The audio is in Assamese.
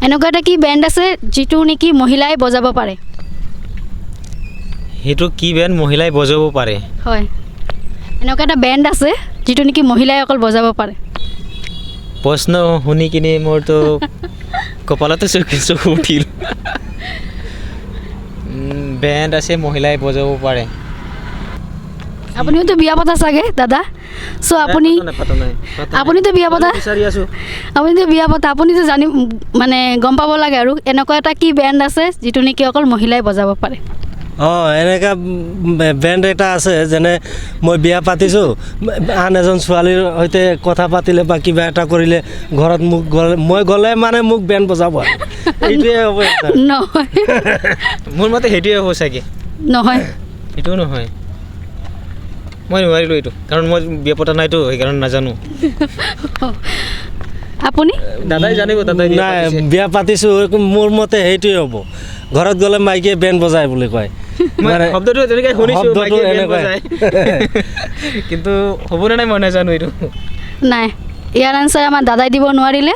এনেকুৱা এটা কি বেণ্ড আছে যিটো নেকি মহিলাই বজাব পাৰে? সেইটো কি বেণ্ড মহিলাই বজাব পাৰে? হয়, এনেকুৱা এটা বেণ্ড আছে যিটো নেকি মহিলাই অকল বজাব পাৰে। প্ৰশ্ন শুনি কিনে মোৰতো কপালতে চকু উঠিল। বেণ্ড আছে মহিলাই বজাব পাৰে। আপুনিওতো বিয়া পতা চাগে দাদা? চ' আপুনিতো বিয়া পতা, বিচাৰি আছোঁ। আপুনিতো বিয়া পতা, আপুনিতো জানি মানে গম পাব লাগে আৰু এনেকুৱা এটা কি বেণ্ড আছে যিটো নেকি অকল মহিলাই বজাব পাৰে। এনেকুৱা বেণ্ড এটা আছে, যেনে মই বিয়া পাতিছোঁ, আন এজন ছোৱালীৰ সৈতে কথা পাতিলে বা কিবা এটা কৰিলে ঘৰত মোক মই গ'লে মানে মোক বেণ্ড বজাব। এইটোৱে হ'ব। নহয় মোৰ মতে সেইটোৱে হ'ব চাগে। নহয়, সেইটোও নহয়। মই নোৱাৰিলোঁ এইটো, কাৰণ মই বিয়া পতা নাইতো, সেইকাৰণে নাজানো। আপুনি? দাদাই জানিব, দাদাই নাই, বিয়া পাতিছোঁ, মোৰ মতে সেইটোৱে হ'ব। ঘৰত গ'লে মাইকীয়ে বেণ্ড বজায় বুলি কয়। মানে শব্দটো তেনেকৈ শুনিছোঁ, শব্দটো এনেকুৱাই। কিন্তু হ'বনে নাই মই নাজানো এইটো। নাই, ইয়াৰ আনচাৰ আমাৰ দাদাই দিব নোৱাৰিলে।